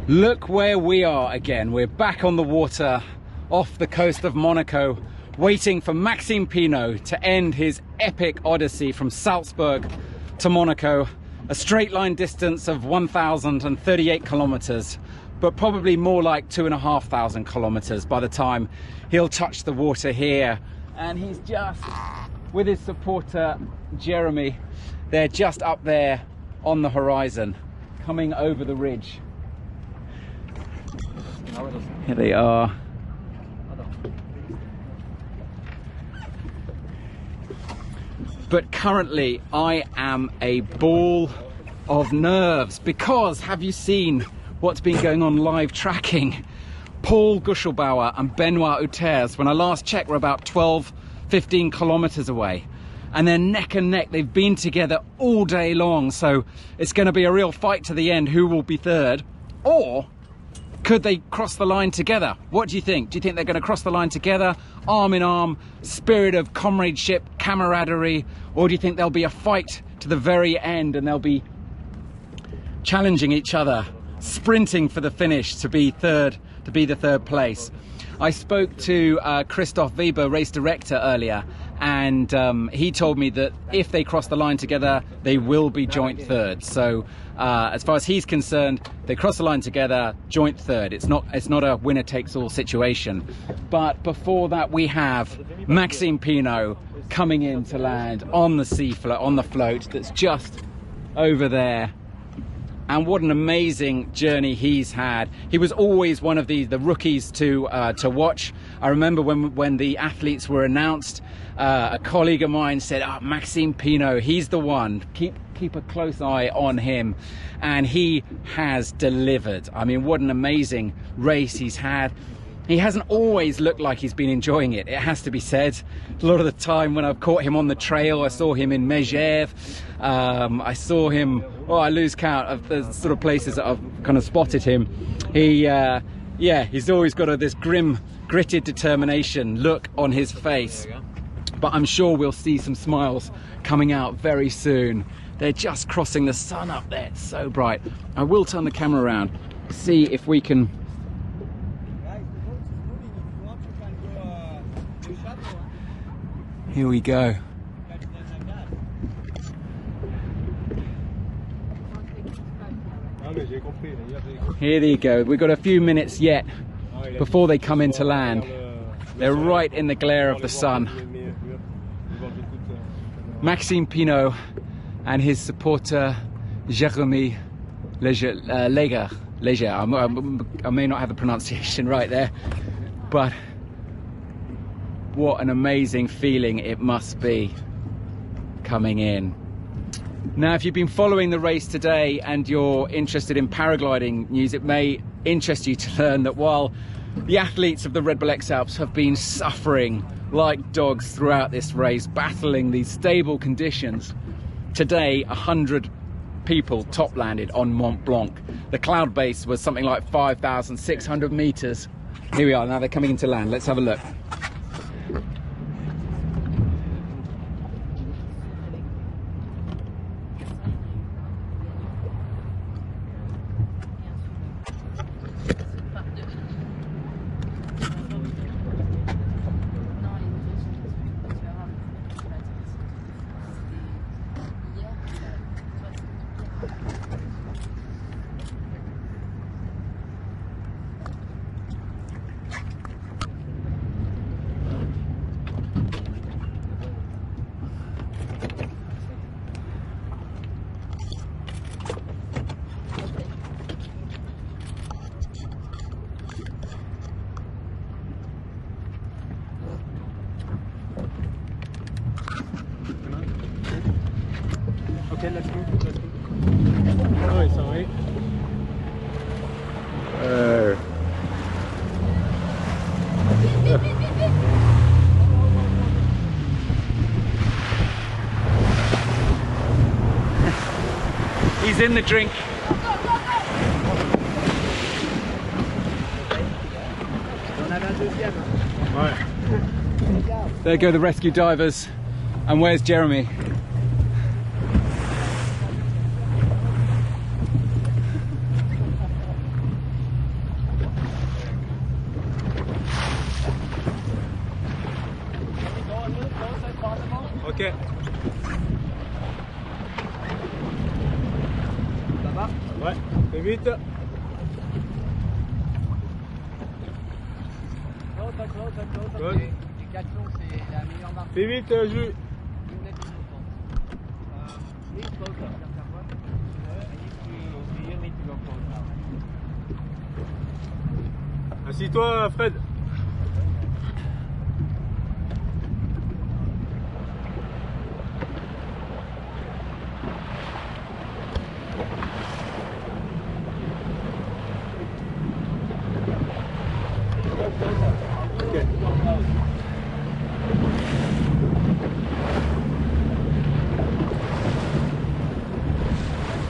Look where we are again. We're back on the water off the coast of Monaco, waiting for Maxime Pinot to end his epic odyssey from Salzburg to Monaco, a straight line distance of 1,038 kilometers, but probably more like 2,500 kilometers by the time he'll touch the water here. And he's just with his supporter Jeremy. They're just up there on the horizon, coming over the ridge. Here they are. But currently I am a ball of nerves because have you seen what's been going on live tracking? Paul Guschelbauer and Benoit Outers, when I last checked, were about 12-15 kilometers away. And they're neck and neck. They've been together all day long. So it's going to be a real fight to the end who will be third. Or could they cross the line together? What do you think? Do you think they're going to cross the line together, arm in arm, spirit of comradeship, camaraderie? Or do you think there'll be a fight to the very end and they'll be challenging each other, sprinting for the finish to be third, to be the third place? I spoke to Christoph Weber, race director, earlier, and he told me that if they cross the line together, they will be joint third. So as far as he's concerned, they cross the line together, joint third. It's not a winner takes all situation. But before that, we have Maxime Pinot coming in to land on the on the float that's just over there. And what an amazing journey he's had. He was always one of the rookies to watch. I remember when the athletes were announced, a colleague of mine said, "Oh, Maxime Pinot, he's the one. Keep a close eye on him." And he has delivered. I mean, what an amazing race he's had. He hasn't always looked like he's been enjoying it, it has to be said. A lot of the time when I've caught him on the trail, I saw him in Megève, I saw him, I lose count of the sort of places that I've kind of spotted him. He's always got this grim, gritted determination look on his face. But I'm sure we'll see some smiles coming out very soon. They're just crossing the sun up there, it's so bright. I will turn the camera around, see if we can... Here we go. Here they go. We've got a few minutes yet before they come into land. They're right in the glare of the sun. Maxime Pinot and his supporter Jeremy Leger. I may not have the pronunciation right there, but what an amazing feeling it must be coming in. Now, if you've been following the race today and you're interested in paragliding news, it may interest you to learn that while the athletes of the Red Bull X-Alps have been suffering like dogs throughout this race, battling these stable conditions, today 100 people top landed on Mont Blanc. The cloud base was something like 5,600 meters. Here we are, now they're coming into land. Let's have a look. Okay, let's go. Oh, sorry. He's in the drink. There go the rescue divers. And where's Jeremy? Ok. Ça va? Ouais, fais vite. Close. Les 4 longs, c'est la meilleure marque. Fais vite, Jules. Une minute et 50. Please closer. You need to go closer. Assis-toi, Fred.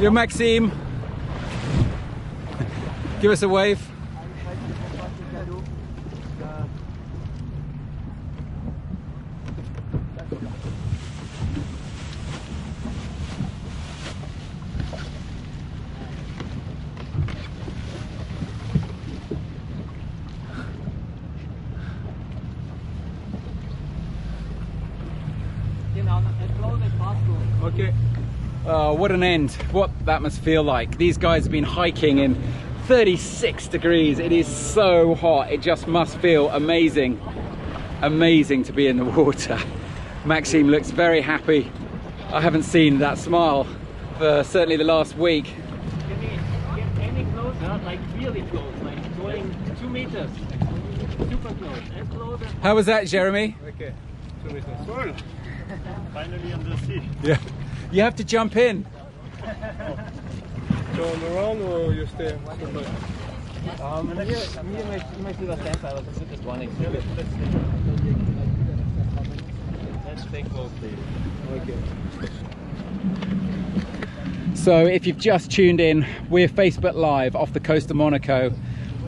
You're Maxime. Give us a wave. Ok. What an end. What that must feel like. These guys have been hiking in 36 degrees. It is so hot. It just must feel amazing. Amazing to be in the water. Maxime looks very happy. I haven't seen that smile for certainly the last week. Can you get any closer? Like really close, like going 2 meters. Super close. And closer. How was that, Jeremy? Ok. 2 meters. Cool. Finally on the sea. Yeah. You have to jump in. Turn around or you stay? Mir möchte was stand, aber das ist gar nichts. Let's stay close, please. Okay. So if you've just tuned in, we're Facebook Live off the coast of Monaco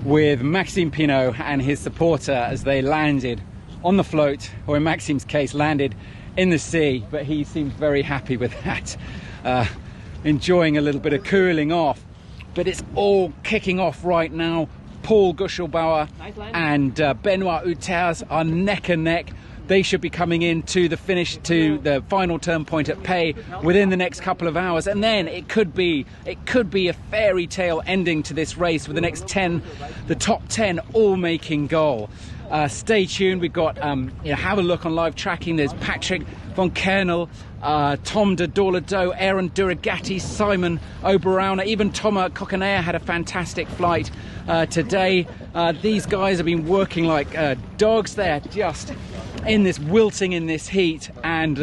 with Maxime Pinot and his supporter as they landed on the float, or in Maxime's case, landed in the sea, but he seems very happy with that. Enjoying a little bit of cooling off. But it's all kicking off right now. Paul Guschelbauer and Benoit Outers are neck and neck. They should be coming in to the finish, to the final turn point at Pay within the next couple of hours, and then it could be a fairy tale ending to this race with the next 10, the top 10 all making goal. Stay tuned. We've got have a look on live tracking. There's Patrick von Kernel, Tom de Dorlado, Aaron Duragatti, Simon O'Browner, even Thomas Coconea had a fantastic flight today. These guys have been working like dogs. They're just in this wilting in this heat, and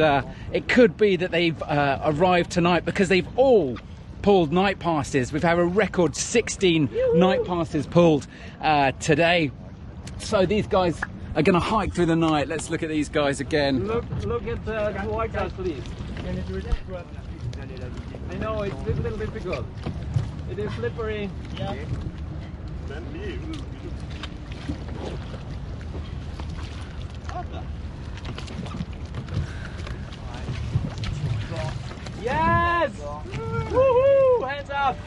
it could be that they've arrived tonight because they've all pulled night passes. We've had a record 16 night passes pulled today. So these guys are going to hike through the night. Let's look at these guys again. Look at the white house, please. I know it's a little difficult. It is slippery. Yeah. Yes! Woohoo! Hands up!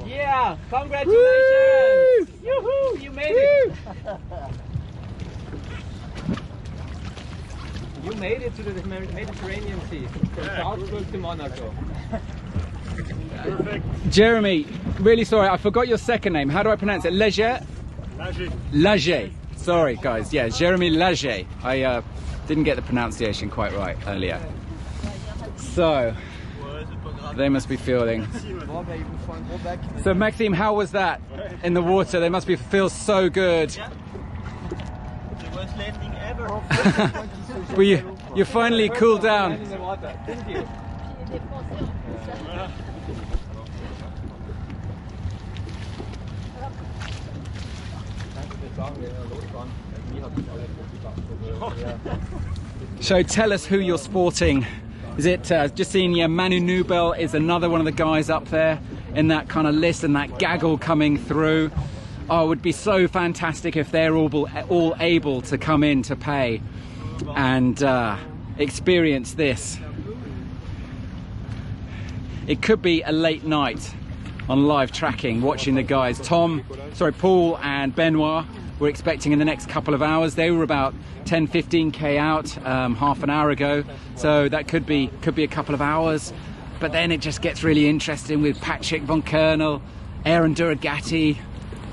Yeah! Congratulations! Yoo-hoo! You made it! You made it to the Mediterranean Sea, from Salzburg to Monaco. Perfect. Jeremy, really sorry, I forgot your second name. How do I pronounce it? Leger? Lager. Sorry guys, yeah, Jeremy Lager. I didn't get the pronunciation quite right earlier. So, they must be feeling. So Maxime, how was that in the water? They must feel so good. Yeah. The worst landing ever. Well, you finally cooled down. In the water, didn't you? So tell us who you're sporting. Is it just seeing Manu Nubel is another one of the guys up there in that kind of list, and that gaggle coming through. Oh, it would be so fantastic if they're all able to come in to Pay and experience this. It could be a late night on live tracking, watching the guys, Paul and Benoit we're expecting in the next couple of hours. They were about 10-15k out half an hour ago, so that could be a couple of hours. But then it just gets really interesting with Patrick von Kernel, Aaron Duragatti,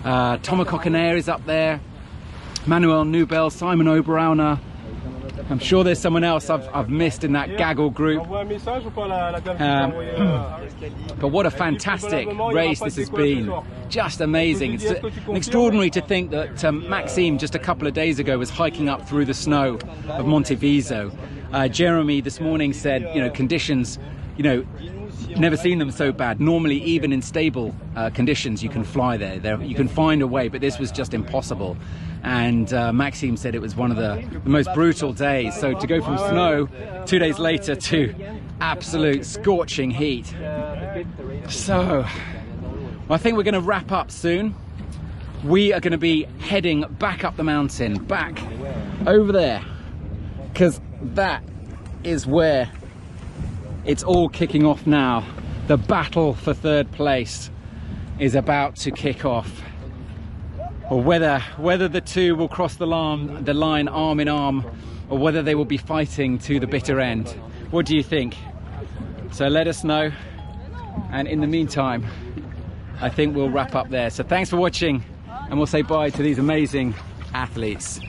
Thomas Coquinaire is up there, Manuel Nubel, Simon Oberauner. I'm sure there's someone else I've missed in that gaggle group. But what a fantastic race this has been. Just amazing. It's extraordinary to think that Maxime just a couple of days ago was hiking up through the snow of Monteviso. Jeremy this morning said, you know, conditions, you know, never seen them so bad. Normally, even in stable conditions, you can fly there. You can find a way, but this was just impossible. And Maxime said it was one of the most brutal days. So to go from snow 2 days later to absolute scorching heat. So I think we're going to wrap up soon. We are going to be heading back up the mountain, back over there, because that is where it's all kicking off now. The battle for third place is about to kick off. Or whether the two will cross the line arm in arm, or whether they will be fighting to the bitter end. What do you think? So let us know. And in the meantime, I think we'll wrap up there. So thanks for watching, and we'll say bye to these amazing athletes.